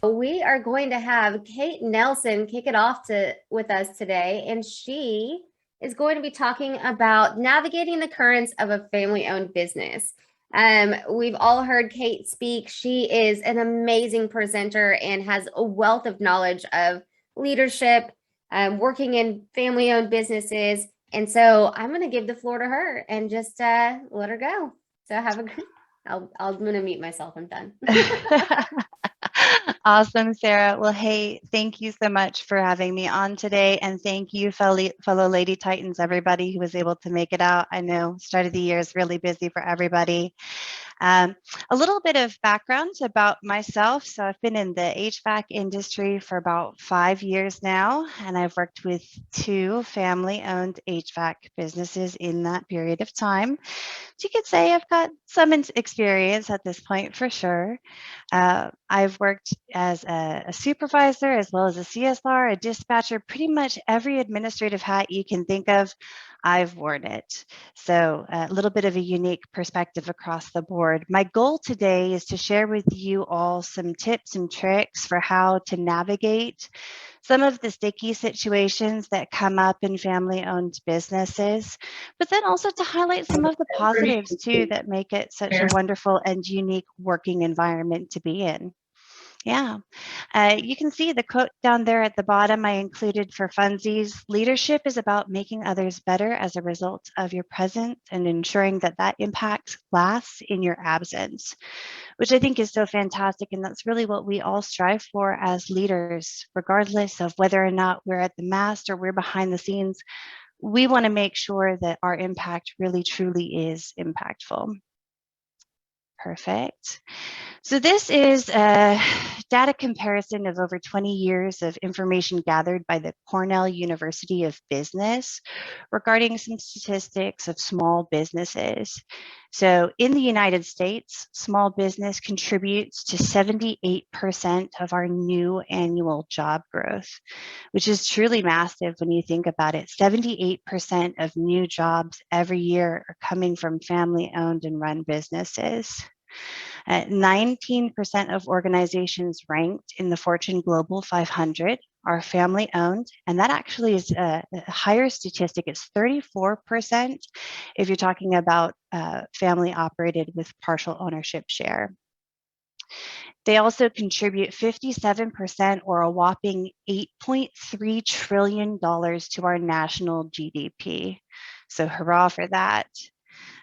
We are going to have Cate Nelson kick it off with us today, and she is going to be talking about navigating the currents of a family-owned business. We've all heard Cate speak. She is an amazing presenter and has a wealth of knowledge of leadership, working in family-owned businesses. And so I'm going to give the floor to her and just let her go. So have a good. I'm going to mute myself. I'm done. Awesome, Sarah. Well, hey, thank you so much for having me on today. And thank you, fellow Lady Titans, everybody who was able to make it out. I know start of the year is really busy for everybody. Um, a little bit of background about myself. So I've been in the HVAC industry for about 5 years now, and I've worked with 2 family-owned HVAC businesses in that period of time. So you could say I've got some experience at this point for sure. I've worked as a supervisor as well as a CSR, a dispatcher, pretty much every administrative hat you can think of, I've worn it. So a little bit of a unique perspective across the board. My goal today is to share with you all some tips and tricks for how to navigate some of the sticky situations that come up in family-owned businesses, but then also to highlight some of the positives too that make it such a wonderful and unique working environment to be in. Yeah, you can see the quote down there at the bottom I included for funsies. Leadership is about making others better as a result of your presence and ensuring that that impact lasts in your absence, which I think is so fantastic. And that's really what we all strive for as leaders, regardless of whether or not we're at the mast or we're behind the scenes. We want to make sure that our impact really truly is impactful. Perfect. So this is a data comparison of over 20 years of information gathered by the Cornell University of Business regarding some statistics of small businesses. So in the United States, small business contributes to 78% of our new annual job growth, which is truly massive when you think about it. 78% of new jobs every year are coming from family-owned and run businesses. 19% of organizations ranked in the Fortune Global 500 are family owned, and that actually is a higher statistic. It's 34% if you're talking about family operated with partial ownership share. They also contribute 57% or a whopping $8.3 trillion to our national GDP. So hurrah for that.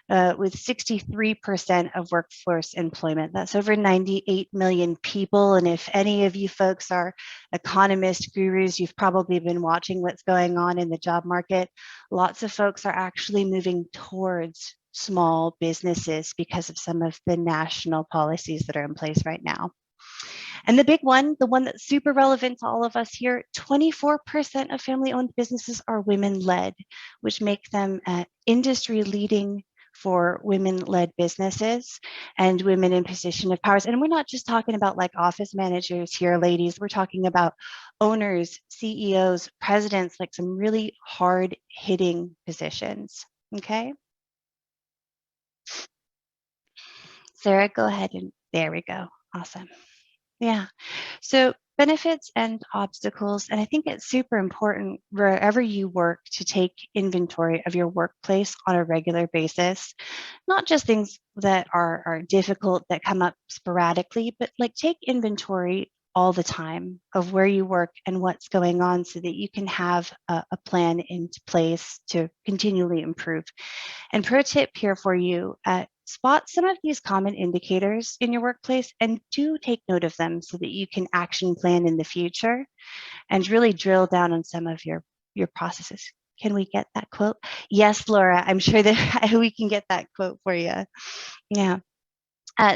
With 63% of workforce employment. That's over 98 million people. And if any of you folks are economist gurus, you've probably been watching what's going on in the job market. Lots of folks are actually moving towards small businesses because of some of the national policies that are in place right now. And the big one, the one that's super relevant to all of us here, 24% of family-owned businesses are women-led, which make them industry leading for women-led businesses and women in position of powers. And we're not just talking about like office managers here, ladies. We're talking about owners, CEOs, presidents, like some really hard-hitting positions, okay? Sarah, go ahead and there we go. Awesome. Yeah. So benefits and obstacles, and I think it's super important wherever you work to take inventory of your workplace on a regular basis, not just things that are difficult that come up sporadically, but like take inventory all the time of where you work and what's going on so that you can have a plan into place to continually improve. And pro tip here for you, spot some of these common indicators in your workplace and do take note of them so that you can action plan in the future and really drill down on some of your processes. Can we get that quote? Yes, Laura, I'm sure that we can get that quote for you. Yeah.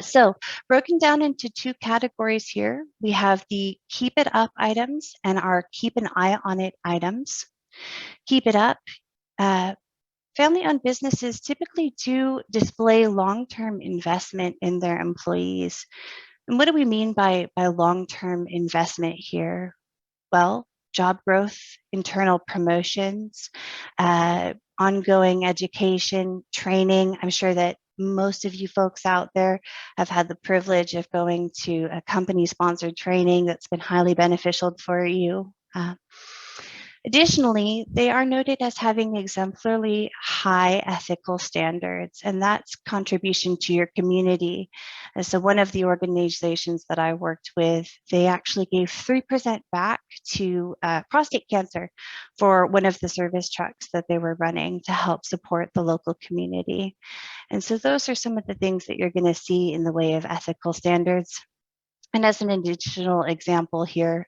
So broken down into 2 categories here, we have the keep it up items and our keep an eye on it items. Keep it up. Family-owned businesses typically do display long-term investment in their employees. And what do we mean by long-term investment here? Well, job growth, internal promotions, ongoing education, training. I'm sure that most of you folks out there have had the privilege of going to a company sponsored training that's been highly beneficial for you. Additionally, they are noted as having exemplarily high ethical standards, and that's contribution to your community. And so one of the organizations that I worked with, they actually gave 3% back to prostate cancer for one of the service trucks that they were running to help support the local community. And so those are some of the things that you're going to see in the way of ethical standards. And as an additional example here,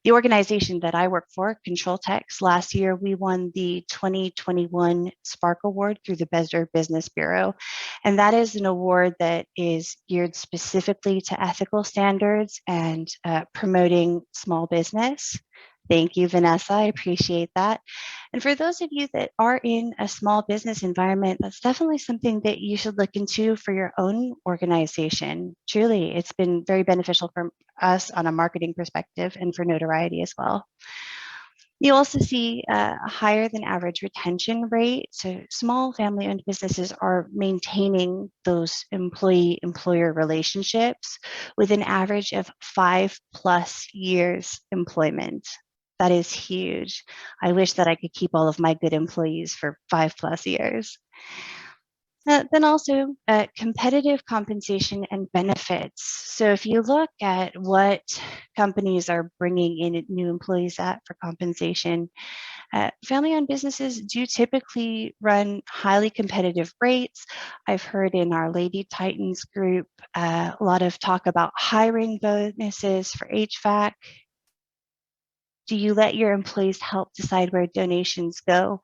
the organization that I work for, Control Techs, last year we won the 2021 Spark Award through the Better Business Bureau. And that is an award that is geared specifically to ethical standards and promoting small business. Thank you, Vanessa. I appreciate that. And for those of you that are in a small business environment, that's definitely something that you should look into for your own organization. Truly, it's been very beneficial for us on a marketing perspective and for notoriety as well. You also see a higher than average retention rate. So small family-owned businesses are maintaining those employee-employer relationships with an average of 5+ years employment. That is huge. I wish that I could keep all of my good employees for 5+ years. Then also competitive compensation and benefits. So if you look at what companies are bringing in new employees at for compensation, family-owned businesses do typically run highly competitive rates. I've heard in our Lady Titans group a lot of talk about hiring bonuses for HVAC. Do you let your employees help decide where donations go?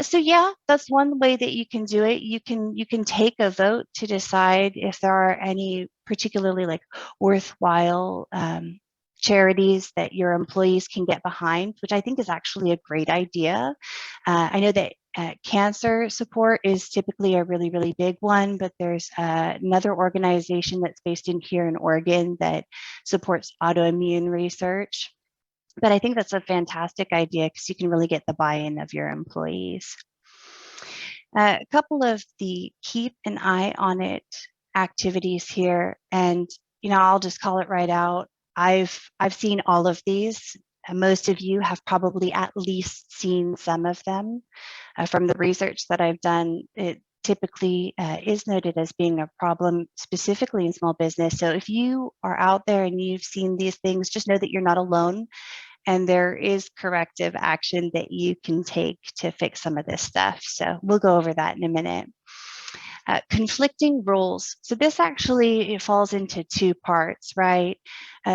So yeah, that's one way that you can do it. You can take a vote to decide if there are any particularly like worthwhile charities that your employees can get behind, which I think is actually a great idea. I know that cancer support is typically a really, really big one, but there's another organization that's based in here in Oregon that supports autoimmune research. But I think that's a fantastic idea because you can really get the buy-in of your employees. A couple of the keep an eye on it activities here, and I'll just call it right out. I've seen all of these. Most of you have probably at least seen some of them. From the research that I've done, it typically is noted as being a problem specifically in small business. So if you are out there and you've seen these things, just know that you're not alone. And there is corrective action that you can take to fix some of this stuff. So we'll go over that in a minute. Conflicting roles. So this actually it falls into two parts, right?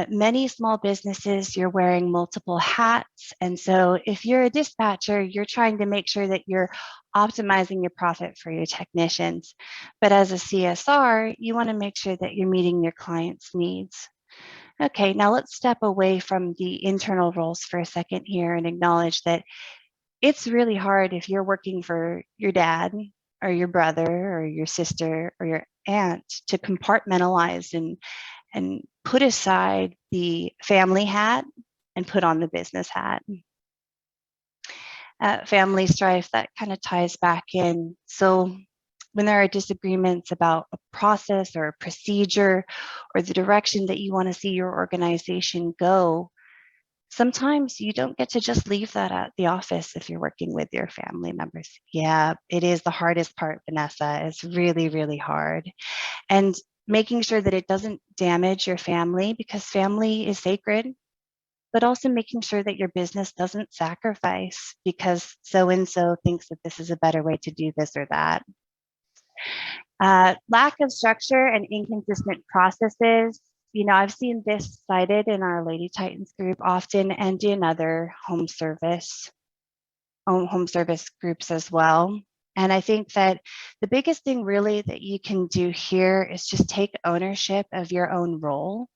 Many small businesses, you're wearing multiple hats. And so if you're a dispatcher, you're trying to make sure that you're optimizing your profit for your technicians. But as a CSR, you want to make sure that you're meeting your clients' needs. Okay, now let's step away from the internal roles for a second here and acknowledge that it's really hard if you're working for your dad or your brother or your sister or your aunt to compartmentalize and put aside the family hat and put on the business hat. Family strife, that kind of ties back in. So when there are disagreements about a process or a procedure or the direction that you want to see your organization go, sometimes you don't get to just leave that at the office if you're working with your family members. Yeah, it is the hardest part, Vanessa. It's really, really hard. And making sure that it doesn't damage your family because family is sacred, but also making sure that your business doesn't sacrifice because so-and-so thinks that this is a better way to do this or that. Lack of structure and inconsistent processes. I've seen this cited in our Lady Titans group often and in other home service groups as well. And I think that the biggest thing really that you can do here is just take ownership of your own role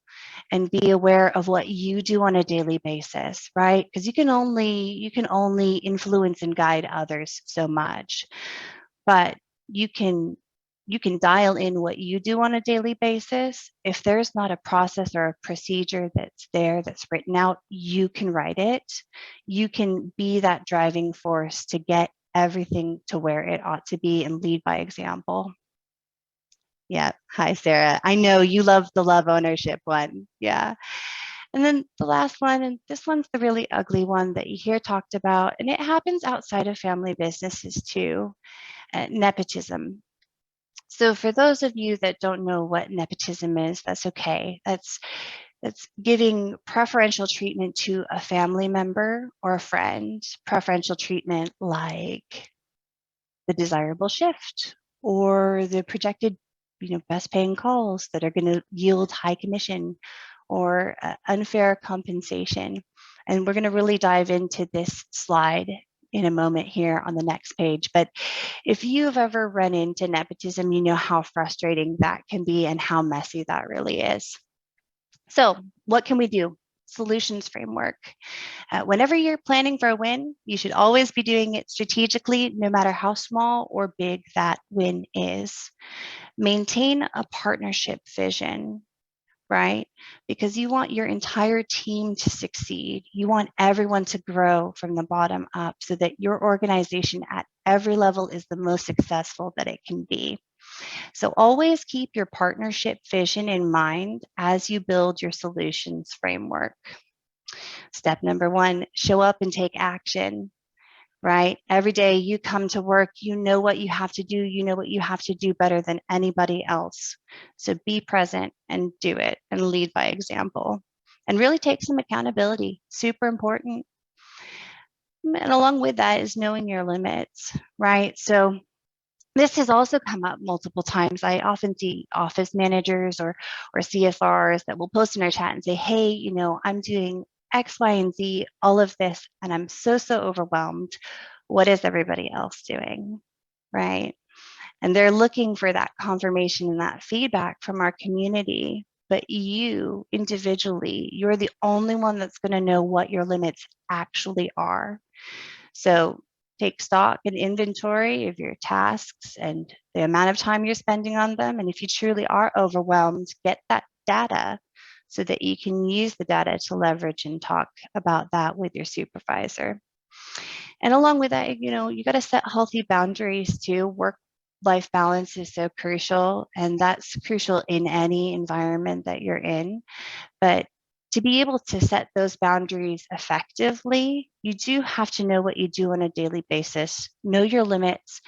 and be aware of what you do on a daily basis, right? Because you can only influence and guide others so much, but you can dial in what you do on a daily basis. If there's not a process or a procedure that's written out, you can write it. You can be that driving force to get everything to where it ought to be and lead by example. Yeah. Hi, Sarah. I know you love the love ownership one. Yeah. And then the last one, and this one's the really ugly one that you hear talked about, and it happens outside of family businesses too, nepotism. So for those of you that don't know what nepotism is, that's okay. That's giving preferential treatment to a family member or a friend, preferential treatment like the desirable shift or the projected best paying calls that are going to yield high commission or unfair compensation. And we're going to really dive into this slide in a moment here on the next page. But if you've ever run into nepotism, you know how frustrating that can be and how messy that really is. So what can we do? Solutions framework. Whenever you're planning for a win, you should always be doing it strategically, no matter how small or big that win is. Maintain a partnership vision, right? Because you want your entire team to succeed. You want everyone to grow from the bottom up so that your organization at every level is the most successful that it can be. So always keep your partnership vision in mind as you build your solutions framework. Step number one, show up and take action, right? Every day you come to work, you know what you have to do. You know what you have to do better than anybody else. So be present and do it and lead by example and really take some accountability. Super important. And along with that is knowing your limits, right? So this has also come up multiple times. I often see office managers or CSRs that will post in our chat and say, hey, I'm doing X, Y, and Z, all of this, and I'm so overwhelmed. What is everybody else doing? Right. And they're looking for that confirmation and that feedback from our community. But you individually, you're the only one that's going to know what your limits actually are. So take stock and inventory of your tasks and the amount of time you're spending on them. And if you truly are overwhelmed, get that data so that you can use the data to leverage and talk about that with your supervisor. And along with that, you got to set healthy boundaries too. Work life balance is so crucial, and that's crucial in any environment that you're in. But to be able to set those boundaries effectively, you do have to know what you do on a daily basis, know your limits,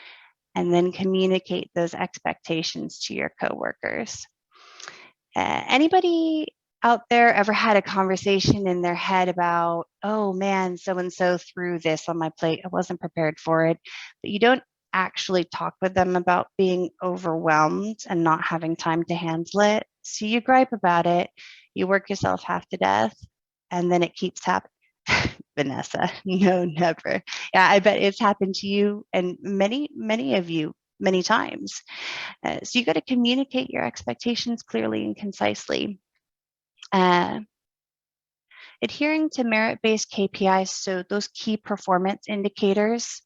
and then communicate those expectations to your coworkers. Anybody out there ever had a conversation in their head about, oh man, so and so threw this on my plate, I wasn't prepared for it, but you don't actually talk with them about being overwhelmed and not having time to handle it. So you gripe about it, you work yourself half to death, and then it keeps happening. Vanessa, no, never. Yeah, I bet it's happened to you and many of you many times. So you got to communicate your expectations clearly and concisely. Uh, Adhering to merit-based KPIs, so those key performance indicators,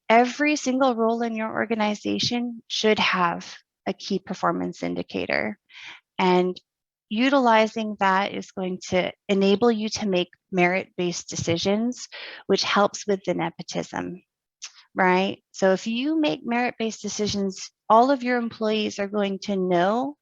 every single role in your organization should have a key performance indicator. And utilizing that is going to enable you to make merit-based decisions, which helps with the nepotism, right? So if you make merit-based decisions, all of your employees are going to know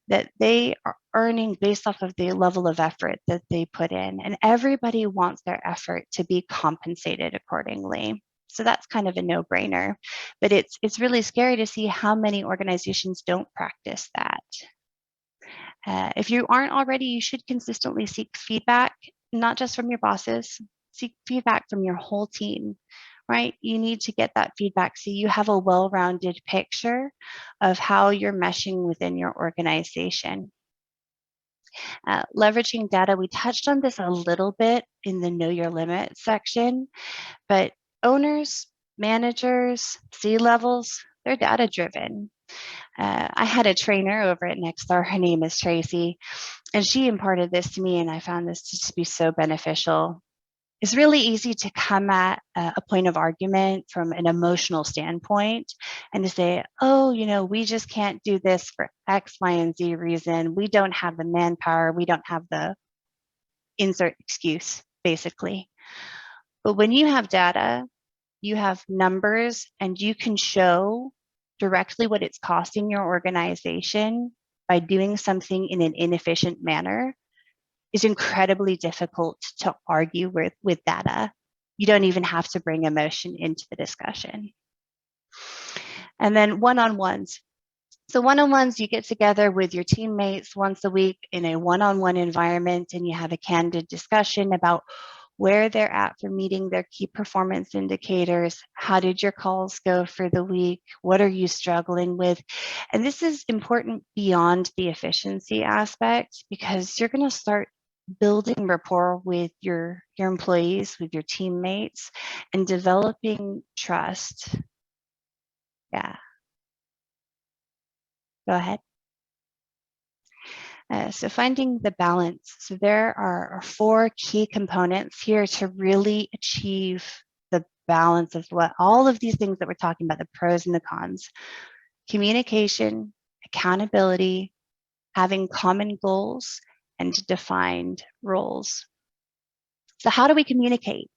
that they are earning based off of the level of effort that they put in. And everybody wants their effort to be compensated accordingly. So that's kind of a no-brainer. But it's really scary to see how many organizations don't practice that. If you aren't already, you should consistently seek feedback, not just from your bosses, seek feedback from your whole team, right? You need to get that feedback so you have a well-rounded picture of how you're meshing within your organization. Leveraging data, we touched on this a little bit in the Know Your Limit section, but owners, managers, C-levels, they're data-driven. I had a trainer over at Nexstar, her name is Tracy, and she imparted this to me, and I found this to be so beneficial. It's really easy to come at a point of argument from an emotional standpoint and to say, oh, we just can't do this for X, Y, and Z reason. We don't have the manpower. We don't have the insert excuse, basically. But when you have data, you have numbers, and you can show directly what it's costing your organization by doing something in an inefficient manner is incredibly difficult to argue with data. You don't even have to bring emotion into the discussion. And then one-on-ones. So one-on-ones, you get together with your teammates once a week in a one-on-one environment, and you have a candid discussion about where they're at for meeting their key performance indicators. How did your calls go for the week? What are you struggling with? And this is important beyond the efficiency aspect, because you're going to start building rapport with your employees, with your teammates, and developing trust. Yeah. Go ahead. So finding the balance. So there are 4 key components here to really achieve the balance of what all of these things that we're talking about, the pros and the cons. Communication, accountability, having common goals, and defined roles. So how do we communicate?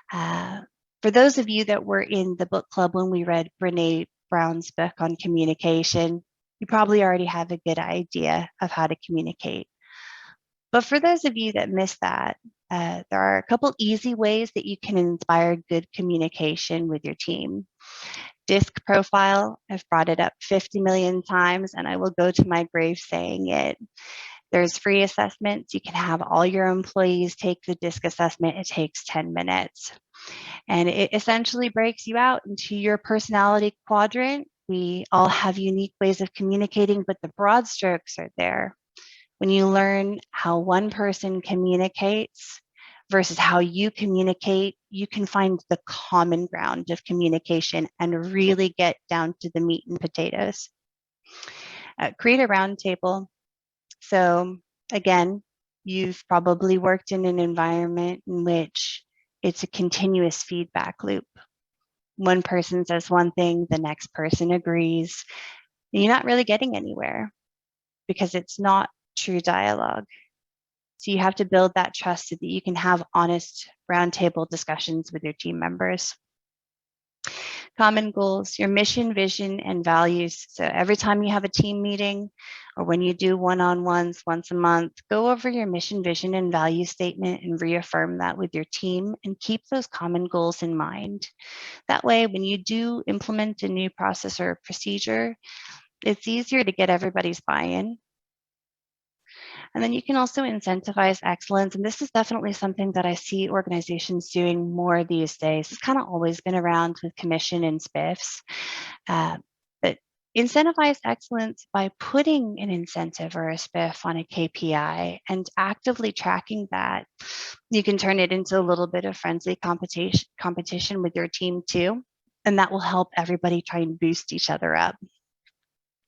For those of you that were in the book club when we read Brene Brown's book on communication, you probably already have a good idea of how to communicate. But for those of you that missed that, there are a couple easy ways that you can inspire good communication with your team. DISC profile, I've brought it up 50 million times, and I will go to my grave saying it. There's free assessments. You can have all your employees take the DISC assessment. It takes 10 minutes. And it essentially breaks you out into your personality quadrant. We all have unique ways of communicating, but the broad strokes are there. When you learn how one person communicates versus how you communicate, you can find the common ground of communication and really get down to the meat and potatoes. Create a roundtable. So again, you've probably worked in an environment in which it's a continuous feedback loop. One person says one thing, the next person agrees, and you're not really getting anywhere because it's not true dialogue. So you have to build that trust so that you can have honest roundtable discussions with your team members. Common goals, your mission, vision, and values. So every time you have a team meeting or when you do one-on-ones once a month, go over your mission, vision, and value statement and reaffirm that with your team and keep those common goals in mind. That way, when you do implement a new process or procedure, it's easier to get everybody's buy-in. And then you can also incentivize excellence. And this is definitely something that I see organizations doing more these days. It's kind of always been around with commission and spiffs. But incentivize excellence by putting an incentive or a spiff on a KPI and actively tracking that. You can turn it into a little bit of friendly competition with your team too. And that will help everybody try and boost each other up.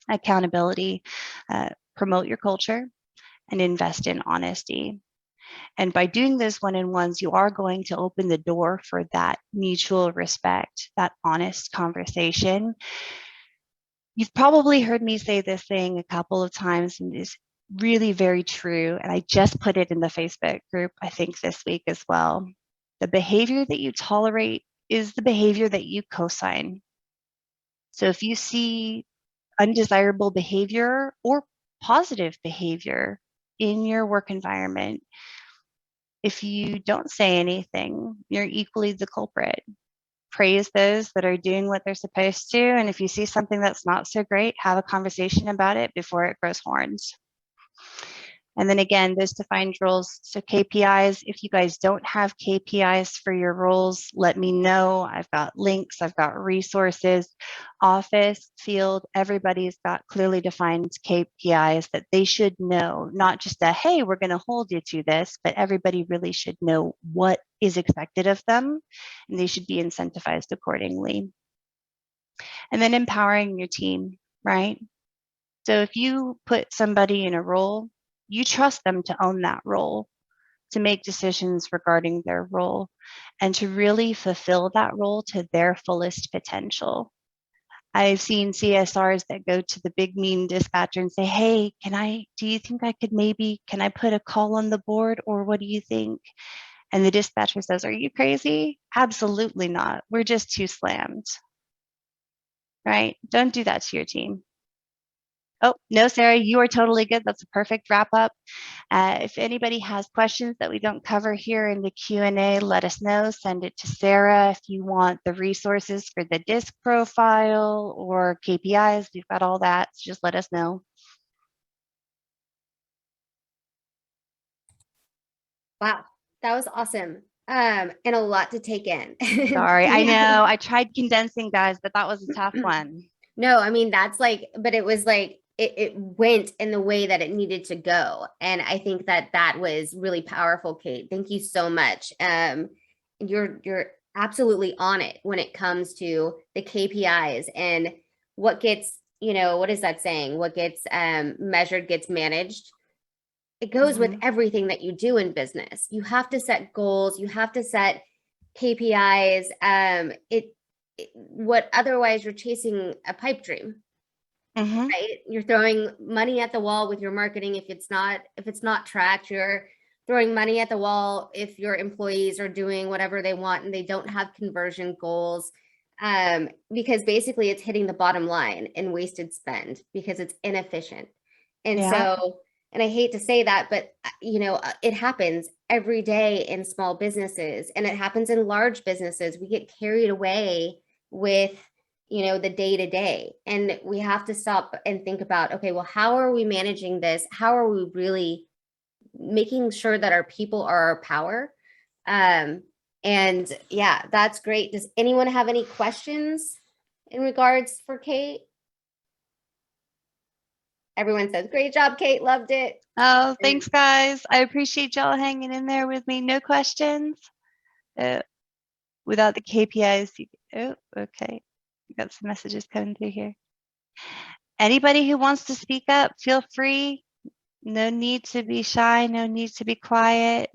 Accountability, promote your culture, and invest in honesty. And by doing this one-on-ones, you are going to open the door for that mutual respect, that honest conversation. You've probably heard me say this thing a couple of times, and it's really very true. And I just put it in the Facebook group, I think this week as well. The behavior that you tolerate is the behavior that you co-sign. So if you see undesirable behavior or positive behavior in your work environment, if you don't say anything, you're equally the culprit. Praise those that are doing what they're supposed to. And if you see something that's not so great, have a conversation about it before it grows horns. And then again, those defined roles. So KPIs, if you guys don't have KPIs for your roles, let me know. I've got links, I've got resources, office, field, everybody's got clearly defined KPIs that they should know, not just a, hey, we're going to hold you to this, but everybody really should know what is expected of them, and they should be incentivized accordingly. And then empowering your team, right? So if you put somebody in a role, you trust them to own that role, to make decisions regarding their role, and to really fulfill that role to their fullest potential. I've seen CSRs that go to the big mean dispatcher and say, hey, do you think can I put a call on the board, or what do you think? And the dispatcher says, are you crazy? Absolutely not. We're just too slammed. right? Don't do that to your team. Oh, no, Sarah, you are totally good. That's a perfect wrap up. If anybody has questions that we don't cover here in the Q&A, let us know. Send it to Sarah. If you want the resources for the DISC profile or KPIs, we've got all that. So just let us know. Wow, that was awesome. And a lot to take in. Sorry, I Yeah. know. I tried condensing, guys, but that was a tough one. No, I mean, that's like, but it was like, it went in the way that it needed to go. And I think that that was really powerful, Kate. Thank you so much. You're absolutely on it when it comes to the KPIs and what gets, what is that saying? What gets measured gets managed. It goes with everything that you do in business. You have to set goals, you have to set KPIs. What otherwise you're chasing a pipe dream, right? You're throwing money at the wall with your marketing if it's not tracked. You're throwing money at the wall if your employees are doing whatever they want and they don't have conversion goals. Because basically it's hitting the bottom line and wasted spend because it's inefficient. And Yeah. so, and I hate to say that, but it happens every day in small businesses and it happens in large businesses. We get carried away with the day to day, and we have to stop and think about, okay, well, how are we managing this? How are we really making sure that our people are our power? And yeah, that's great. Does anyone have any questions in regards for Kate? Everyone says, great job, Kate, loved it. Oh, thanks, guys. I appreciate y'all hanging in there with me. No questions. Without the KPIs. Oh, okay. Got some messages coming through here. Anybody who wants to speak up, feel free. No need to be shy. No need to be quiet.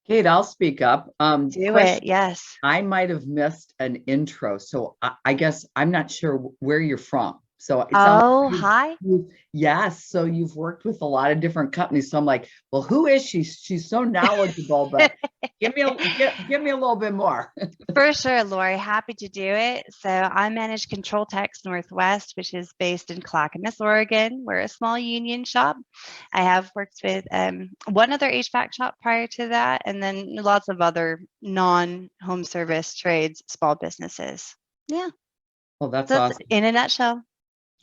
Kate, I'll speak up. Do it. Yes. I might have missed an intro, so I guess I'm not sure where you're from. So it sounds like hi. yes. So you've worked with a lot of different companies. So I'm like, well, who is she? She's so knowledgeable, but give me a little bit more. For sure, Lori. Happy to do it. So I manage Control Techs Northwest, which is based in Clackamas, Oregon. We're a small union shop. I have worked with one other HVAC shop prior to that, and then lots of other non-home service trades, small businesses. Yeah. Well, that's So awesome. in a nutshell.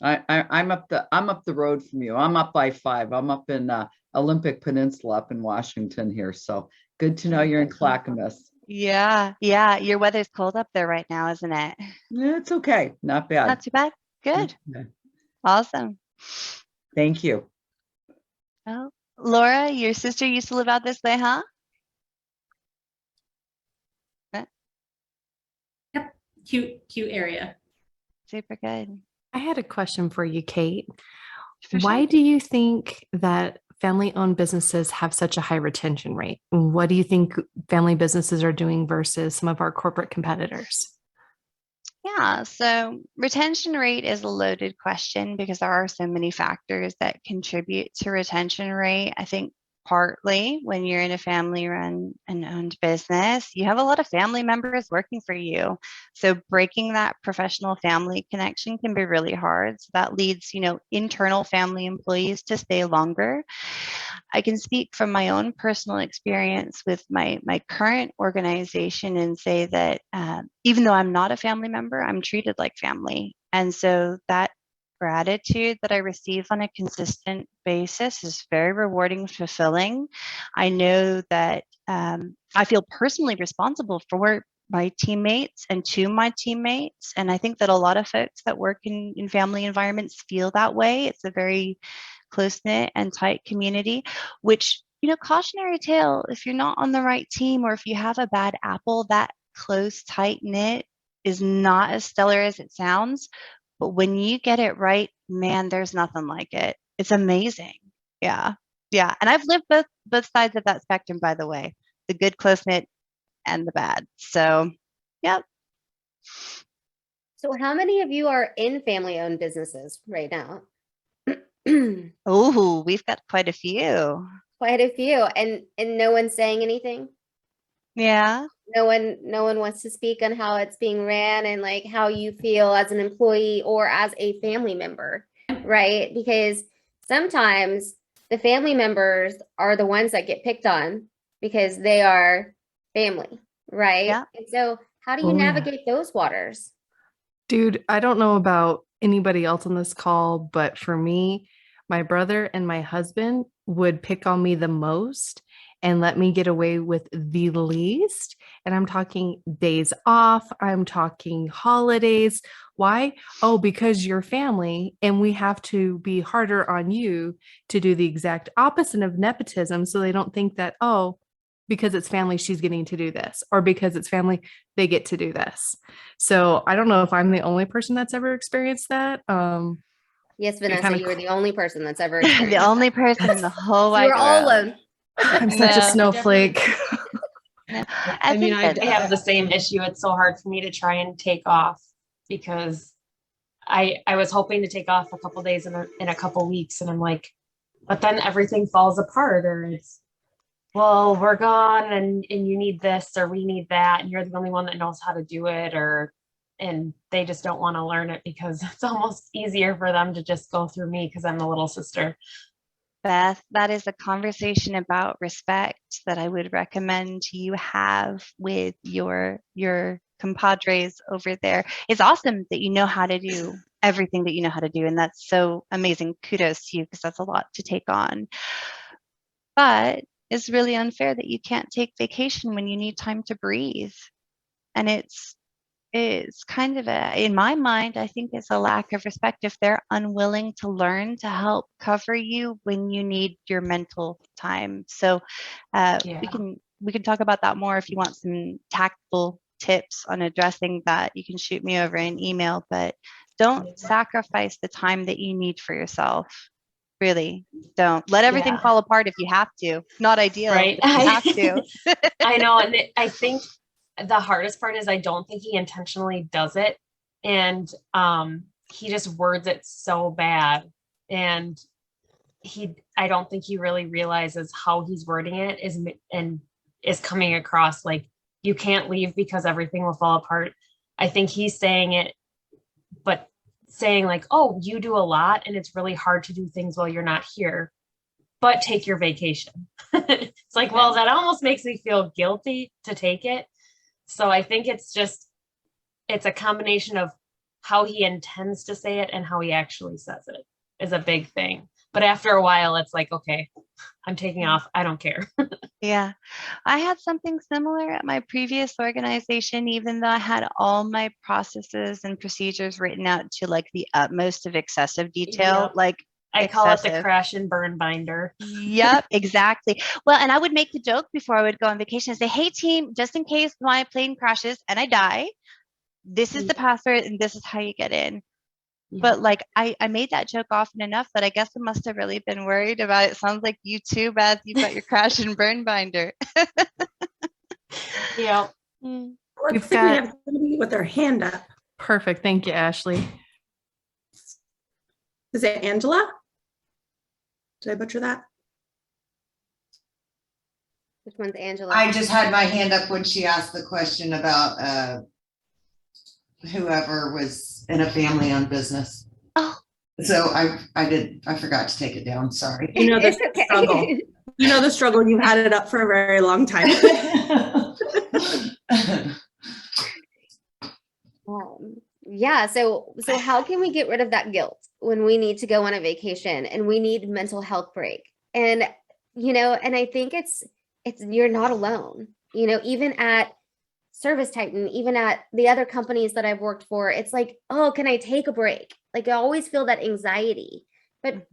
I'm up the road from you. I'm up by 5. I'm up in Olympic Peninsula up in Washington here. So good to know you're in Clackamas. Yeah. Your weather's cold up there right now, isn't it? Yeah, it's okay. Not bad. Not too bad. Good. Okay. Awesome. Thank you. Oh, Laura, your sister used to live out this way, huh? Yep. Cute area. Super good. I had a question for you, Kate. For Why sure. do you think that family-owned businesses have such a high retention rate? What do you think family businesses are doing versus some of our corporate competitors? Yeah, so retention rate is a loaded question because there are so many factors that contribute to retention rate. I think partly when you're in a family run and owned business, you have a lot of family members working for you. So breaking that professional family connection can be really hard. So that leads, internal family employees to stay longer. I can speak from my own personal experience with my current organization and say that even though I'm not a family member, I'm treated like family. And so that gratitude that I receive on a consistent basis is very rewarding and fulfilling. I know that I feel personally responsible for my teammates and to my teammates. And I think that a lot of folks that work in family environments feel that way. It's a very close-knit and tight community, which, cautionary tale, if you're not on the right team or if you have a bad apple, that close, tight-knit is not as stellar as it sounds. But when you get it right, man, there's nothing like it. It's amazing. Yeah. And I've lived both sides of that spectrum, by the way, the good, close-knit and the bad. So, yep. So how many of you are in family-owned businesses right now? Oh, we've got quite a few. Quite a few. And no one's saying anything? Yeah. No one wants to speak on how it's being ran and like how you feel as an employee or as a family member, right? Because sometimes the family members are the ones that get picked on because they are family, right? Yeah. And so how do you Oh, yeah. navigate those waters? Dude, I don't know about anybody else on this call, but for me, my brother and my husband would pick on me the most and let me get away with the least. And I'm talking days off, I'm talking holidays. Why? Oh, because you're family and we have to be harder on you to do the exact opposite of nepotism. So they don't think that, oh, because it's family, she's getting to do this, or because it's family, they get to do this. So I don't know if I'm the only person that's ever experienced that. Yes, It Vanessa, kinda you were co- the only person that's ever The experienced only that. person in the whole You wide were all world. alone. I'm such a No. snowflake. No. I mean, think I that have the same issue. It's so hard for me to try and take off because I was hoping to take off a couple days in a couple weeks, and I'm like, but then everything falls apart, or it's, well, we're gone, and you need this, or we need that, and you're the only one that knows how to do it, or and they just don't want to learn it because it's almost easier for them to just go through me because I'm the little sister. Beth, that is a conversation about respect that I would recommend you have with your compadres over there. It's awesome that you know how to do everything that you know how to do, and that's so amazing. Kudos to you because that's a lot to take on. But it's really unfair that you can't take vacation when you need time to breathe. And it's kind of in my mind, I think it's a lack of respect if they're unwilling to learn to help cover you when you need your mental time. So Yeah. we can talk about that more if you want some tactful tips on addressing that. You can shoot me over an email, but don't sacrifice the time that you need for yourself. Really, don't let everything Yeah. fall apart if you have to. Not ideal, Right. but you have to. I know. And I think the hardest part is I don't think he intentionally does it. And he just words it so bad. And I don't think he really realizes how he's wording it is coming across like you can't leave because everything will fall apart. I think he's saying it, but saying like, oh, you do a lot and it's really hard to do things while you're not here, but take your vacation. It's like, well, that almost makes me feel guilty to take it. So I think it's a combination of how he intends to say it and how he actually says it is a big thing. But after a while, it's like, okay, I'm taking off. I don't care. Yeah, I had something similar at my previous organization, even though I had all my processes and procedures written out to like the utmost of excessive detail, Yep. like I call it the excessive. crash and burn binder. Yep, exactly. Well, and I would make the joke before I would go on vacation and say, hey, team, just in case my plane crashes and I die, this is the password and this is how you get in. But like I made that joke often enough that I guess I must have really been worried about it. Sounds like you too, Beth. You've got your crash and burn binder. Yeah. Mm. Well, I We've think we got- have somebody with their hand up. Perfect. Thank you, Ashley. Is it Angela? Did I butcher that? Which one's Angela? I just had my hand up when she asked the question about whoever was in a family-owned business. Oh. So I forgot to take it down. Sorry. You know the It's okay. struggle. You know the struggle. You've had it up for a very long time. Yeah, so how can we get rid of that guilt when we need to go on a vacation and we need mental health break? And and I think it's you're not alone. Even at Service Titan, even at the other companies that I've worked for, it's like, oh, can I take a break? Like I always feel that anxiety. But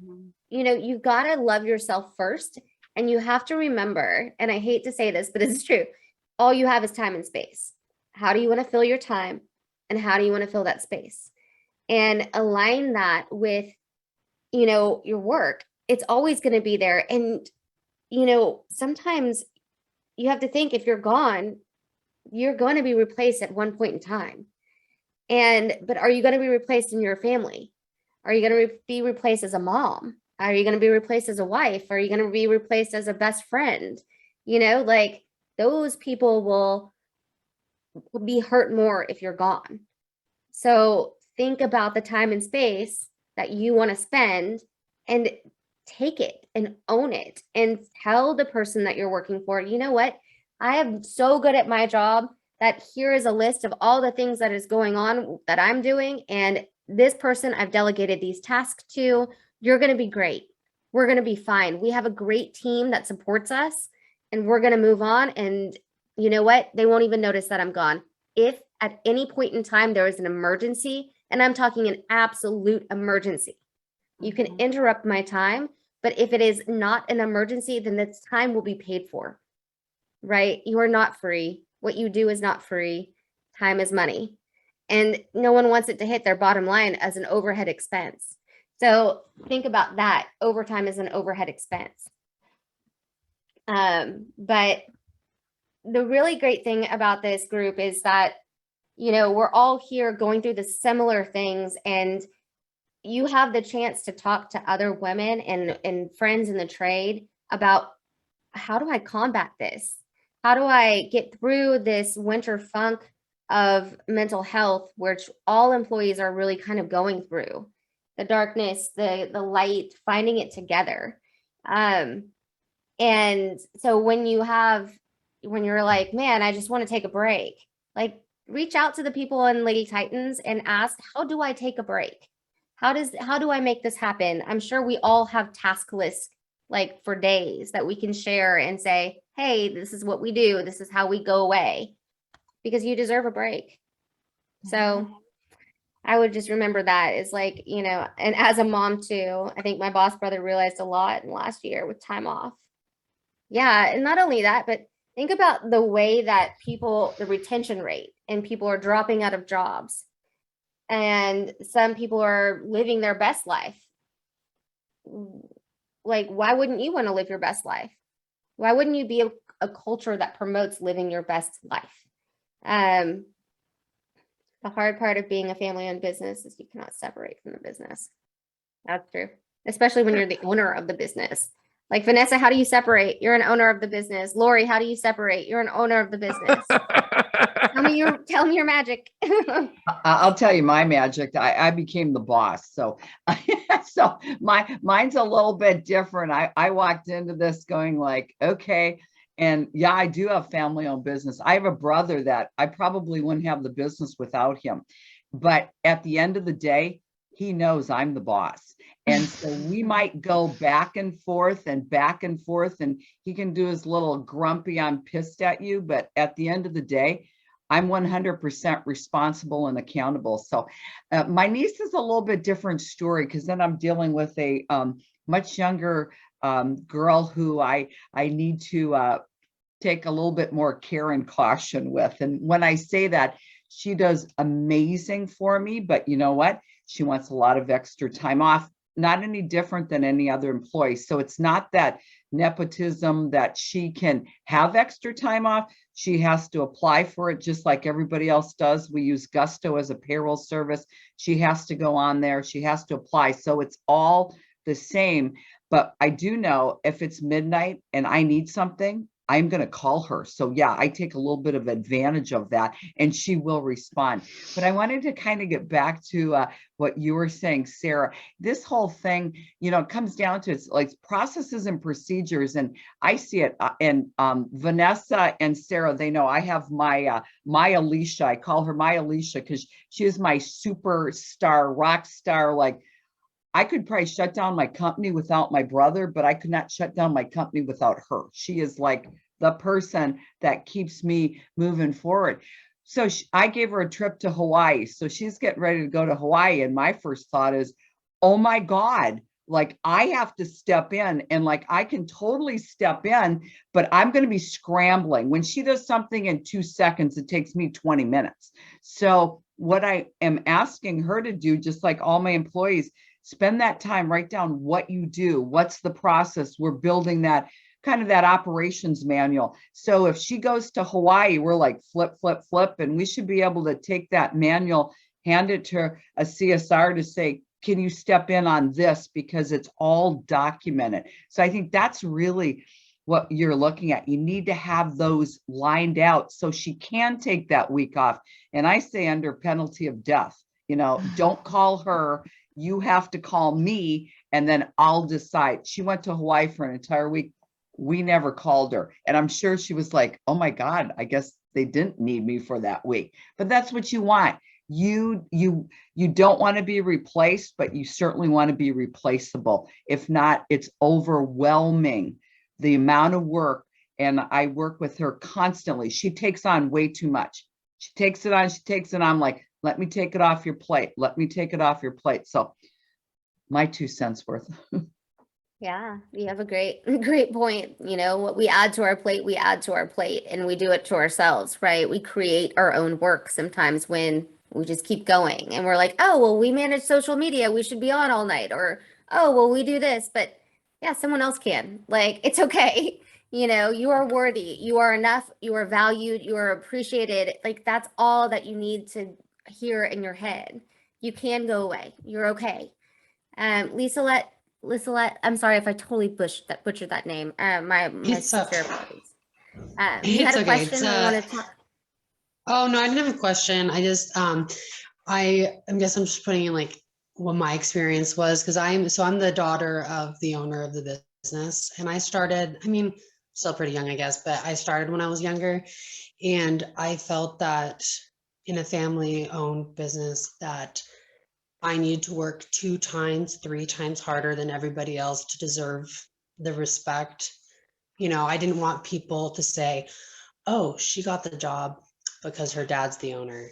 you've got to love yourself first, and you have to remember, and I hate to say this, but it's true. All you have is time and space. How do you want to fill your time? And how do you want to fill that space? And align that with, your work. It's always going to be there. And, sometimes you have to think if you're gone, you're going to be replaced at one point in time. But are you going to be replaced in your family? Are you going to be replaced as a mom? Are you going to be replaced as a wife? Are you going to be replaced as a best friend? Like those people will be hurt more if you're gone. So think about the time and space that you want to spend and take it and own it and tell the person that you're working for, you know what? I am so good at my job that here is a list of all the things that is going on that I'm doing. And this person I've delegated these tasks to, you're going to be great. We're going to be fine. We have a great team that supports us and we're going to move on. And you know what? They won't even notice that I'm gone. If at any point in time there is an emergency, and I'm talking an absolute emergency, you can interrupt my time. But if it is not an emergency, then this time will be paid for, right? You are not free. What you do is not free. Time is money. And no one wants it to hit their bottom line as an overhead expense. So think about that. Overtime is an overhead expense. But the really great thing about this group is that, you know, we're all here going through the similar things, and you have the chance to talk to other women and friends in the trade about, how do I combat this? How do I get through this winter funk of mental health, which all employees are really kind of going through? The darkness, the light, finding it together. And so when you're like, man, I just want to take a break, like reach out to the people in Lady Titans and ask, how do I take a break? How do I make this happen? I'm sure we all have task lists like for days that we can share and say, hey, this is what we do. This is how we go away, because you deserve a break. So I would just remember that is like, you know, and as a mom too, I think my boss brother realized a lot in last year with time off. Yeah. And not only that, but think about the way that the retention rate, and people are dropping out of jobs. And some people are living their best life. Like, why wouldn't you want to live your best life? Why wouldn't you be a culture that promotes living your best life? The hard part of being a family-owned business is you cannot separate from the business. That's true, especially when you're the owner of the business. Like, Vanessa, how do you separate? You're an owner of the business. Lori, how do you separate? You're an owner of the business. Tell me your magic. I'll tell you my magic. I became the boss. So, so mine's a little bit different. I walked into this going like, okay. And yeah, I do have family-owned business. I have a brother that I probably wouldn't have the business without him. But at the end of the day, he knows I'm the boss. And so we might go back and forth, and he can do his little grumpy, I'm pissed at you. But at the end of the day, I'm 100% responsible and accountable. So my niece is a little bit different story, because then I'm dealing with a much younger girl who I need to take a little bit more care and caution with. And when I say that, she does amazing for me, but you know what? She wants a lot of extra time off, not any different than any other employee. So it's not that nepotism that she can have extra time off. She has to apply for it just like everybody else does. We use Gusto as a payroll service. She has to go on there. She has to apply. So it's all the same. But I do know if it's midnight and I need something, I'm going to call her. So yeah, I take a little bit of advantage of that, and she will respond. But I wanted to kind of get back to what you were saying, Sarah. This whole thing, you know, it comes down to it's like processes and procedures. And I see it and Vanessa and Sarah, they know I have my Alicia. I call her my Alicia because she is my superstar, rock star. Like, I could probably shut down my company without my brother, but I could not shut down my company without her. She is like the person that keeps me moving forward. So I gave her a trip to Hawaii. So she's getting ready to go to Hawaii. And my first thought is, oh my God, like I have to step in, and like I can totally step in, but I'm going to be scrambling. When she does something in 2 seconds, it takes me 20 minutes. So what I am asking her to do, just like all my employees, spend that time, write down what you do, what's the process. We're building that kind of that operations manual. So if she goes to Hawaii, we're like flip, flip, flip, and we should be able to take that manual, hand it to a CSR to say, can you step in on this? Because it's all documented. So I think that's really what you're looking at. You need to have those lined out so she can take that week off. And I say under penalty of death, don't call her. You have to call me and then I'll decide. She went to Hawaii for an entire week. We never called her. And I'm sure she was like, oh my God, I guess they didn't need me for that week. But that's what you want. You don't want to be replaced, but you certainly want to be replaceable. If not, it's overwhelming, the amount of work. And I work with her constantly. She takes on way too much. She takes it on. I'm like, let me take it off your plate. Let me take it off your plate. So my 2 cents worth. Yeah, you have a great point. What we add to our plate, we add to our plate, and we do it to ourselves, right? We create our own work sometimes when we just keep going and we're like, oh, well, we manage social media, we should be on all night, or oh, well, we do this, but yeah, someone else can. Like, it's okay. You are worthy, you are enough, you are valued, you are appreciated. Like, that's all that you need to hear in your head. You can go away, you're okay. Lisa, I'm sorry if I totally butchered that name. My It's sincere apologies. You had it's a okay. question you want to talk? Oh no, I didn't have a question. I just I guess I'm just putting in like what my experience was, because I'm the daughter of the owner of the business, and I started, I mean, still pretty young, I guess, but I started when I was younger, and I felt that in a family owned business that I need to work 2 times, 3 times harder than everybody else to deserve the respect. I didn't want people to say, oh, she got the job because her dad's the owner.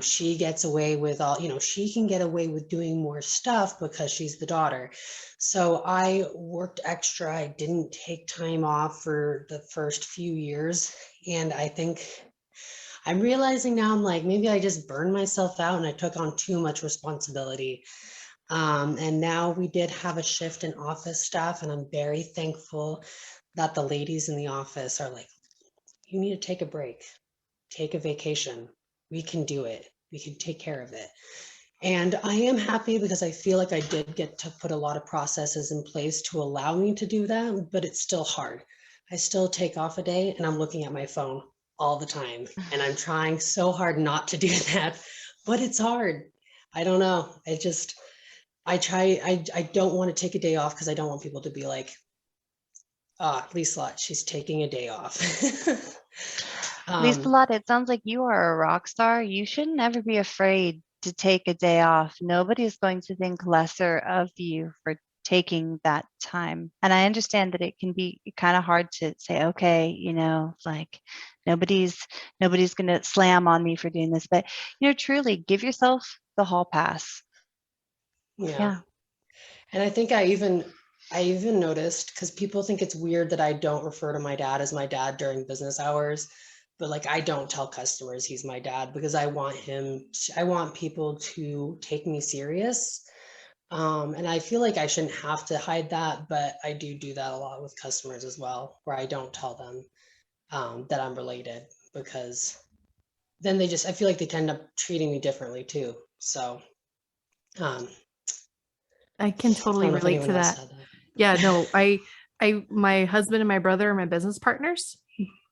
She gets away with all, she can get away with doing more stuff because she's the daughter. So I worked extra. I didn't take time off for the first few years. And I think I'm realizing now, I'm like, maybe I just burned myself out and I took on too much responsibility. And now we did have a shift in office staff, and I'm very thankful that the ladies in the office are like, you need to take a break, take a vacation. We can do it. We can take care of it. And I am happy because I feel like I did get to put a lot of processes in place to allow me to do that, but it's still hard. I still take off a day and I'm looking at my phone all the time. And I'm trying so hard not to do that, but it's hard. I don't know. I don't want to take a day off because I don't want people to be like, Lisa, she's taking a day off. Lisa Lot, it sounds like you are a rock star. You should never be afraid to take a day off. Nobody's going to think lesser of you for taking that time. And I understand that it can be kind of hard to say, okay, like nobody's going to slam on me for doing this, but truly give yourself the hall pass. Yeah. And I think I even noticed, because people think it's weird that I don't refer to my dad as my dad during business hours, but like I don't tell customers he's my dad because I want people to take me serious. And I feel like I shouldn't have to hide that, but I do that a lot with customers as well, where I don't tell them that I'm related, because then I feel like they end up treating me differently too. So I can totally relate to that. Yeah, no, my husband and my brother are my business partners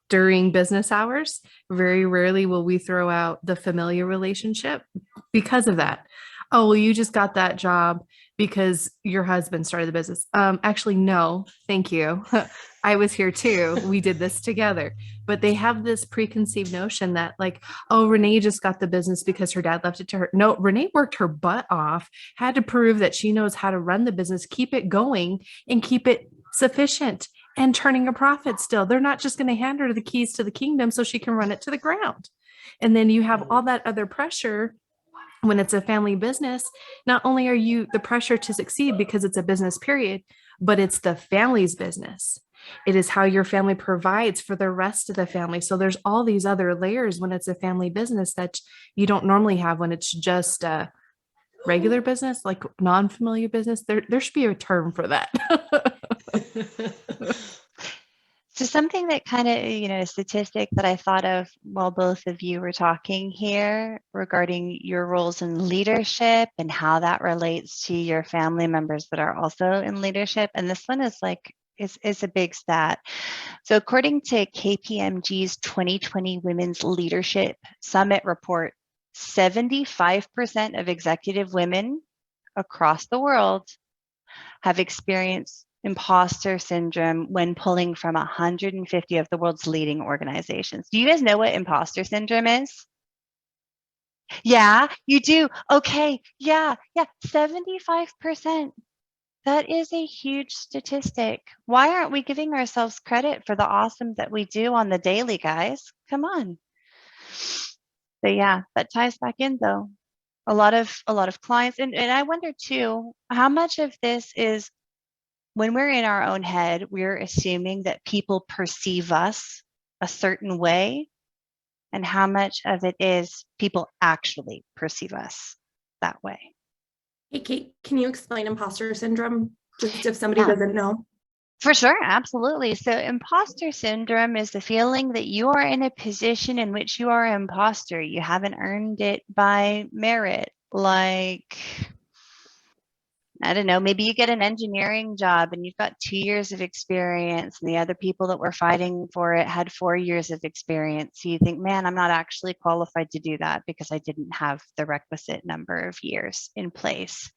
during business hours. Very rarely will we throw out the familiar relationship because of that. Oh, well, you just got that job because your husband started the business. Actually, no, thank you. I was here too. We did this together. But they have this preconceived notion that like, oh, Renee just got the business because her dad left it to her. No, Renee worked her butt off, had to prove that she knows how to run the business, keep it going, and keep it sufficient and turning a profit still. They're not just going to hand her the keys to the kingdom so she can run it to the ground. And then you have all that other pressure when it's a family business. Not only are you the pressure to succeed because it's a business period, but it's the family's business. It is how your family provides for the rest of the family. So there's all these other layers when it's a family business that you don't normally have when it's just a regular business, like non-familiar business. There should be a term for that. So something that kind of, a statistic that I thought of while both of you were talking here regarding your roles in leadership and how that relates to your family members that are also in leadership. And this one is like is a big stat. So according to KPMG's 2020 Women's Leadership Summit report, 75% of executive women across the world have experienced imposter syndrome when pulling from 150 of the world's leading organizations. Do you guys know what imposter syndrome is? Yeah, you do. Okay. Yeah. 75%. That is a huge statistic. Why aren't we giving ourselves credit for the awesome that we do on the daily, guys? Come on. But yeah, that ties back in though. A lot of clients, and I wonder too, how much of this is when we're in our own head, we're assuming that people perceive us a certain way, and how much of it is people actually perceive us that way. Hey, Kate, can you explain imposter syndrome just if somebody Yeah. doesn't know? For sure, absolutely. So imposter syndrome is the feeling that you are in a position in which you are an imposter. You haven't earned it by merit. Like, I don't know, maybe you get an engineering job and you've got 2 years of experience, and the other people that were fighting for it had 4 years of experience. So you think, man, I'm not actually qualified to do that because I didn't have the requisite number of years in place.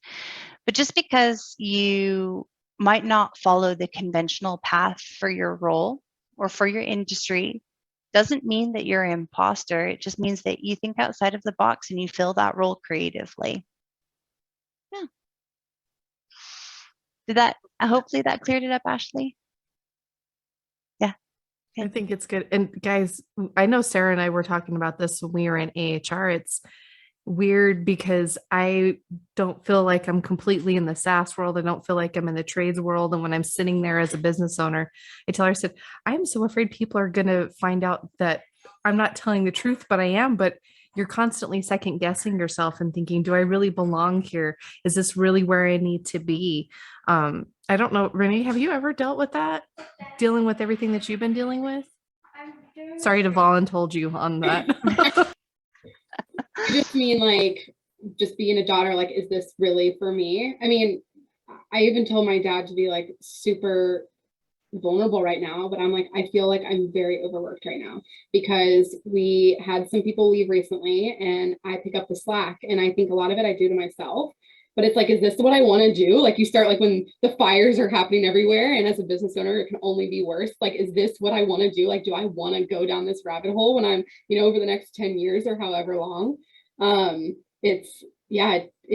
But just because you might not follow the conventional path for your role or for your industry doesn't mean that you're an imposter. It just means that you think outside of the box and you fill that role creatively. Yeah. Hopefully that cleared it up, Ashley? Yeah. I think it's good. And guys, I know Sarah and I were talking about this when we were in AHR. It's weird because I don't feel like I'm completely in the SaaS world. I don't feel like I'm in the trades world. And when I'm sitting there as a business owner, I tell her, I said, I'm so afraid people are going to find out that I'm not telling the truth, but I am. But you're constantly second guessing yourself and thinking, do I really belong here? Is this really where I need to be? I don't know. Renee, have you ever dealt with that? Dealing with everything that you've been dealing with? Sorry to voluntold you on that. I just mean like just being a daughter, like, is this really for me? I mean, I even told my dad to be like super vulnerable right now, but I'm like, I feel like I'm very overworked right now because we had some people leave recently and I pick up the slack, and I think a lot of it I do to myself. But it's like, is this what I want to do? Like, you start like when the fires are happening everywhere, and as a business owner, it can only be worse. Like, is this what I want to do? Like, do I want to go down this rabbit hole when I'm, over the next 10 years or however long? It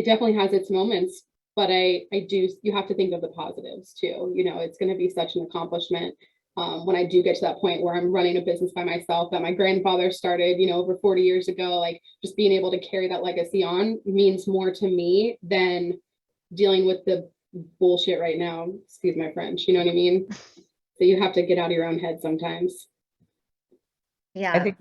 definitely has its moments, but I do, you have to think of the positives too. It's going to be such an accomplishment when I do get to that point where I'm running a business by myself that my grandfather started, over 40 years ago. Like, just being able to carry that legacy on means more to me than dealing with the bullshit right now. Excuse my French, you know what I mean? So you have to get out of your own head sometimes. Yeah. I think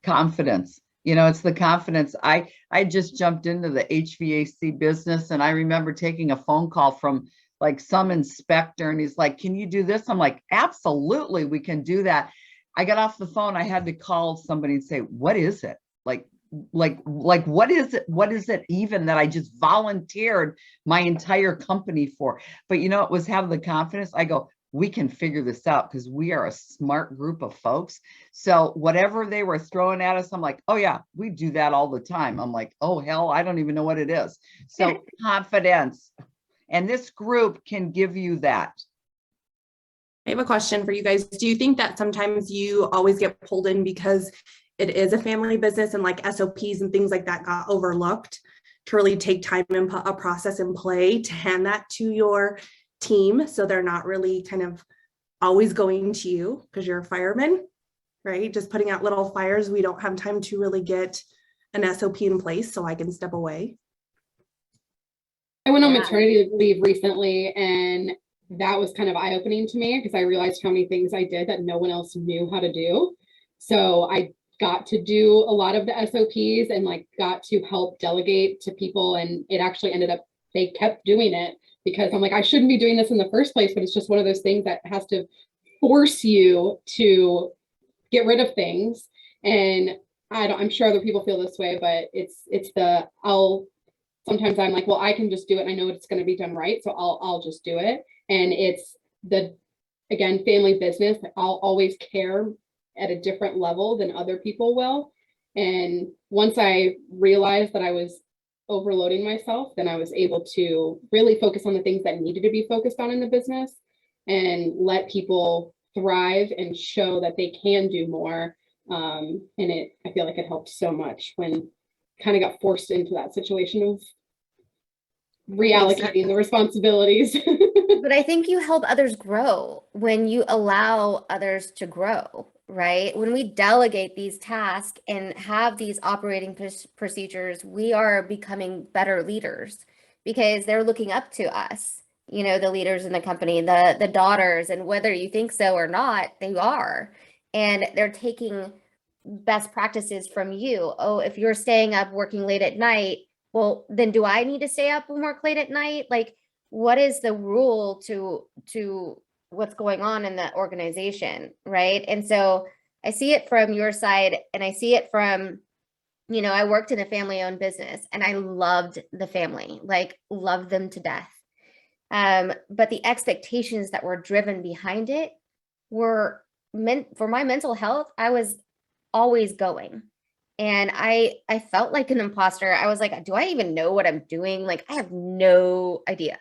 confidence. It's the confidence. I just jumped into the HVAC business, and I remember taking a phone call from like some inspector, and he's like, can you do this? I'm like, absolutely, we can do that. I got off the phone. I had to call somebody and say, what is it? Like, what is it? What is it even that I just volunteered my entire company for? But it was having the confidence. I go, we can figure this out because we are a smart group of folks. So whatever they were throwing at us, I'm like, oh yeah, we do that all the time. I'm like, oh hell, I don't even know what it is. So confidence. And this group can give you that. I have a question for you guys. Do you think that sometimes you always get pulled in because it is a family business and like SOPs and things like that got overlooked to really take time and put a process in play to hand that to your team, so they're not really kind of always going to you because you're a fireman, right? Just putting out little fires. We don't have time to really get an SOP in place, so I can step away. I went on maternity leave recently, and that was kind of eye-opening to me because I realized how many things I did that no one else knew how to do. So I got to do a lot of the SOPs and like got to help delegate to people, and it actually ended up, they kept doing it because I'm like, I shouldn't be doing this in the first place, but it's just one of those things that has to force you to get rid of things. And I'm sure other people feel this way, but sometimes I'm like, well, I can just do it. I know it's going to be done right. So I'll just do it. And it's the again, family business, I'll always care at a different level than other people will. And once I realized that I was overloading myself, then I was able to really focus on the things that needed to be focused on in the business and let people thrive and show that they can do more. And I feel like it helped so much when kind of got forced into that situation of reallocating the responsibilities. But I think you help others grow when you allow others to grow, right? When we delegate these tasks and have these operating procedures, we are becoming better leaders because they're looking up to us, you know, the leaders in the company, the daughters, and whether you think so or not, they are. And they're taking best practices from you. Oh, if you're staying up working late at night, well, then do I need to stay up and work late at night? Like, what is the rule to what's going on in the organization, right? And so I see it from your side, and I see it from, you know, I worked in a family-owned business and I loved the family, like loved them to death. But the expectations that were driven behind it were meant for my mental health. I was always going. And I felt like an imposter. I was like, do I even know what I'm doing? Like, I have no idea.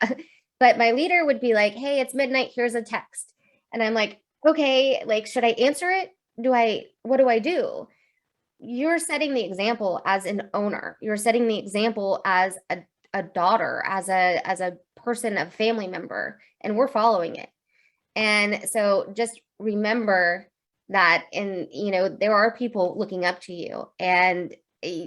But my leader would be like, hey, it's midnight, here's a text. And I'm like, okay, like, should I answer it? What do I do? You're setting the example as an owner. You're setting the example as a daughter, as a person, a family member, and we're following it. And so just remember that, and you know, there are people looking up to you, and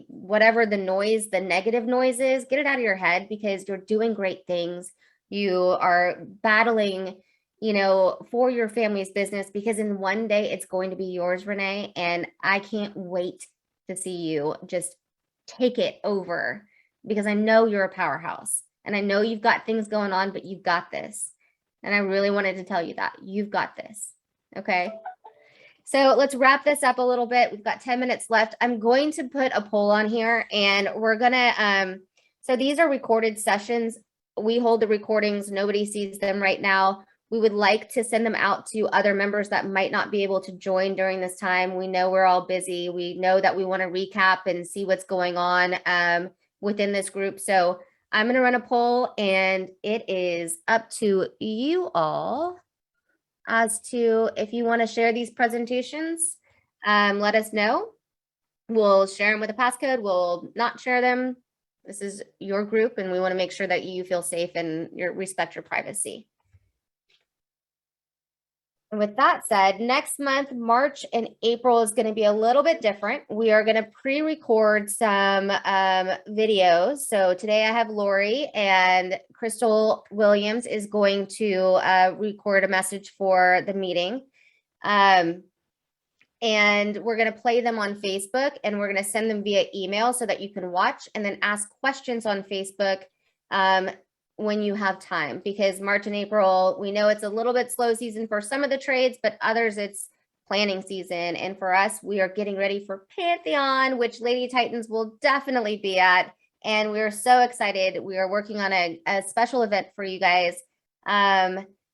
whatever the noise, the negative noise is, get it out of your head because you're doing great things. You are battling, you know, for your family's business, because in one day it's going to be yours, Renee, and I can't wait to see you just take it over, because I know you're a powerhouse and I know you've got things going on, but you've got this. And I really wanted to tell you that you've got this. Okay. So let's wrap this up a little bit. We've got 10 minutes left. I'm going to put a poll on here, and we're going to, so these are recorded sessions. We hold the recordings. Nobody sees them right now. We would like to send them out to other members that might not be able to join during this time. We know we're all busy. We know that we want to recap and see what's going on within this group. So I'm going to run a poll, and it is up to you all as to if you want to share these presentations. Let us know. We'll share them with a passcode. We'll not share them. This is your group, and we want to make sure that you feel safe and respect your privacy. And with that said, next month, March and April is going to be a little bit different. We are going to pre-record some videos. So today I have Lori, and Crystal Williams is going to record a message for the meeting. And we're going to play them on Facebook, and we're going to send them via email so that you can watch and then ask questions on Facebook when you have time, because March and April, we know it's a little bit slow season for some of the trades, but others it's planning season. And for us, we are getting ready for Pantheon, which Lady Titans will definitely be at. And we're so excited. We are working on a special event for you guys.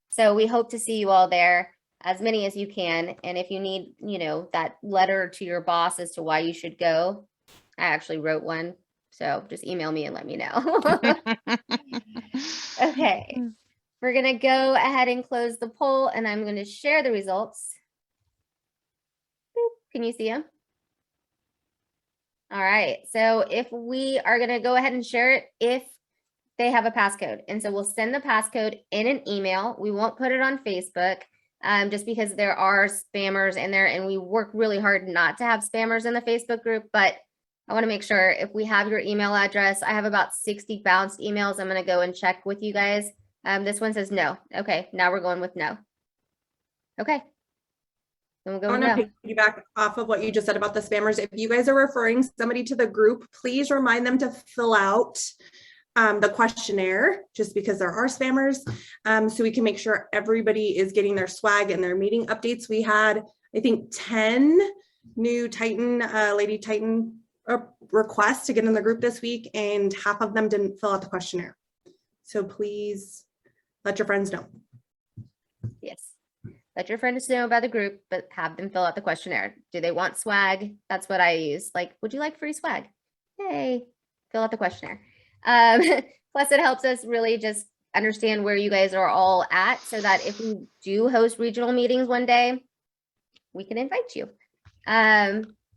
So we hope to see you all there, as many as you can. And if you need, you know, that letter to your boss as to why you should go, I actually wrote one. So just email me and let me know. Okay, we're going to go ahead and close the poll, and I'm going to share the results. Boop. Can you see them? All right, so if we are going to go ahead and share it if they have a passcode. And so we'll send the passcode in an email. We won't put it on Facebook just because there are spammers in there, and we work really hard not to have spammers in the Facebook group, but I want to make sure if we have your email address. I have about 60 bounced emails. I'm going to go and check with you guys. This one says no. Okay, now we're going with no. Okay. Then we'll go I with want no. to piggyback off of what you just said about the spammers. If you guys are referring somebody to the group, please remind them to fill out the questionnaire, just because there are spammers, so we can make sure everybody is getting their swag and their meeting updates. We had, I think, 10 new Titan, Lady Titan requests to get in the group this week, and half of them didn't fill out the questionnaire. So please let your friends know. Yes. let your friends know about the group, but have them fill out the questionnaire. Do they want swag? That's what I use. Like, would you like free swag? Hey, fill out the questionnaire. Plus, it helps us really just understand where you guys are all at so that if we do host regional meetings one day, we can invite you.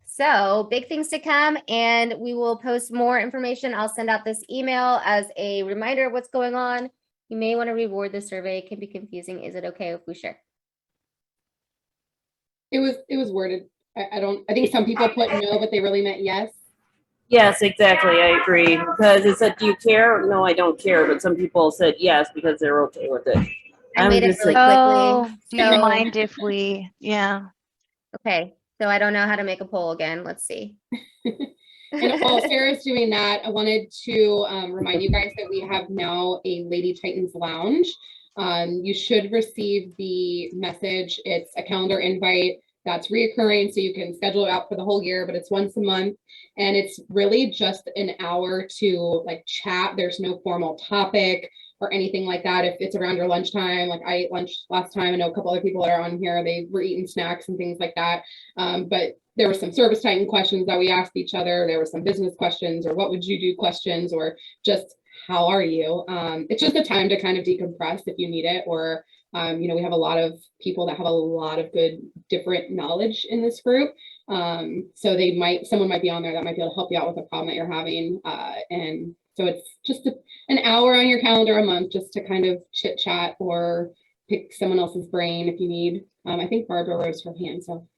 So big things to come, and we will post more information. I'll send out this email as a reminder of what's going on. You may want to reward the survey. It can be confusing. Is it okay if we share? It was worded. I think some people put no, but they really meant yes. Yes, exactly. I agree. Because it said, do you care? No, I don't care. But some people said yes because they're okay with it. I made it really Oh, quickly. do you mind if we, yeah. Okay, so I don't know how to make a poll again. Let's see. And while Sarah's doing that, I wanted to remind you guys that we have now a Lady Titans Lounge. You should receive the message. It's a calendar invite that's reoccurring, so you can schedule it out for the whole year, but it's once a month. And it's really just an hour to like chat. There's no formal topic or anything like that. If it's around your lunchtime, like I ate lunch last time, I know a couple other people that are on here, they were eating snacks and things like that. But there were some service titan questions that we asked each other. There were some business questions or what would you do questions, or just how are you? It's just a time to kind of decompress if you need it, or we have a lot of people that have a lot of good different knowledge in this group. So someone might be on there that might be able to help you out with a problem that you're having. And so it's just an hour on your calendar a month just to kind of chit chat or pick someone else's brain if you need. I think Barbara rose her hand. So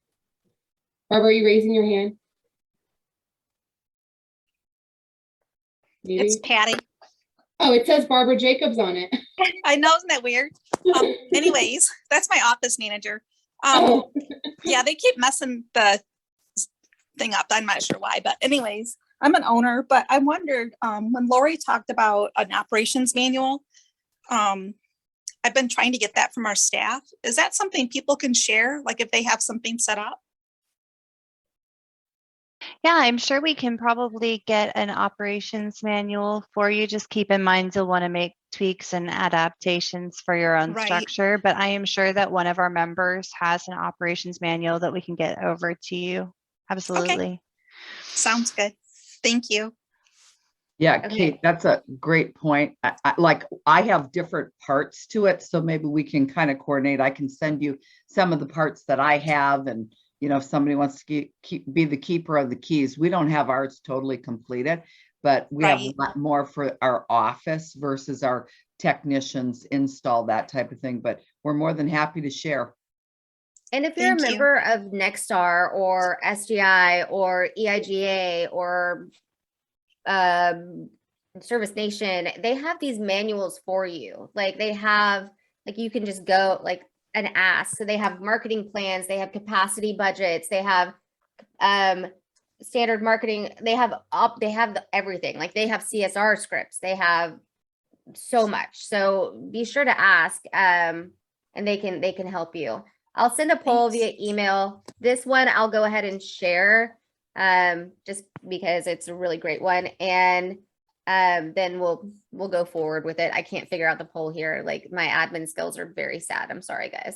Barbara, are you raising your hand? Maybe? It's Patty. Oh, it says Barbara Jacobs on it. I know, isn't that weird? Anyways, that's my office manager. Yeah, they keep messing the thing up. I'm not sure why, but anyways, I'm an owner, but I wondered when Lori talked about an operations manual, I've been trying to get that from our staff. Is that something people can share? Like if they have something set up? Yeah, I'm sure we can probably get an operations manual for you. Just keep in mind you'll want to make tweaks and adaptations for your own Right. structure, but I am sure that one of our members has an operations manual that we can get over to you. Absolutely. Sounds good. Thank you. Yeah, Okay. Kate, that's a great point. I have different parts to it, so maybe we can kind of coordinate. I can send you some of the parts that I have, and if somebody wants to be the keeper of the keys. We don't have ours totally completed, but we have a lot more for our office versus our technicians install that type of thing. But we're more than happy to share. And if you're a member of Nexstar or SGI or EIGA or Service Nation, they have these manuals for you. Like they have, like you can just go like and ask. So they have marketing plans, they have capacity budgets, they have standard marketing, they have everything. Like they have CSR scripts, they have so much. So be sure to ask, and they can help you. I'll send a poll via email. This one I'll go ahead and share, just because it's a really great one. And then we'll go forward with it. I can't figure out the poll here. Like my admin skills are very sad. I'm sorry, guys.